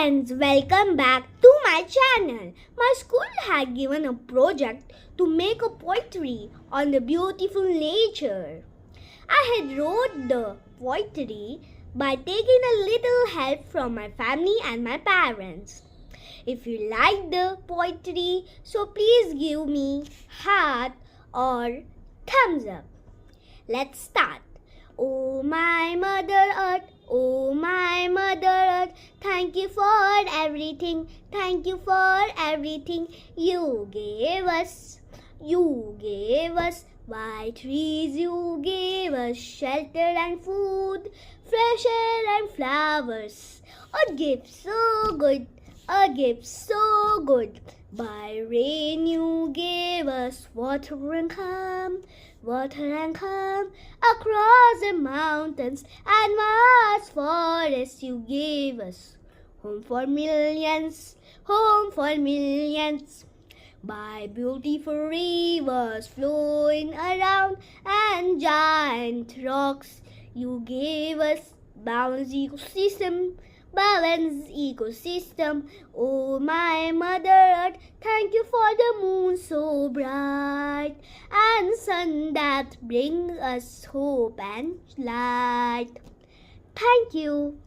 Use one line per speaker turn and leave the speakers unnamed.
friends, welcome back to my channel. My school had given a project to make a poetry on the beautiful nature. I had wrote the poetry by taking a little help from my family and my parents. If you like the poetry, so please give me heart or thumbs up. Let's start. Oh my mother earth, oh my mother earth, thank you for everything, thank you for everything you gave us. You gave us white trees, you gave us shelter and food, fresh air and flowers. A gift so good, a gift so good. By rain you gave us water and calm across the mountains and vast forests you gave us. Home for millions, home for millions. By beautiful rivers flowing around and giant rocks you gave us balanced ecosystem. Oh my mother earth, thank you for the moon so bright and sun that brings us hope and light. Thank you.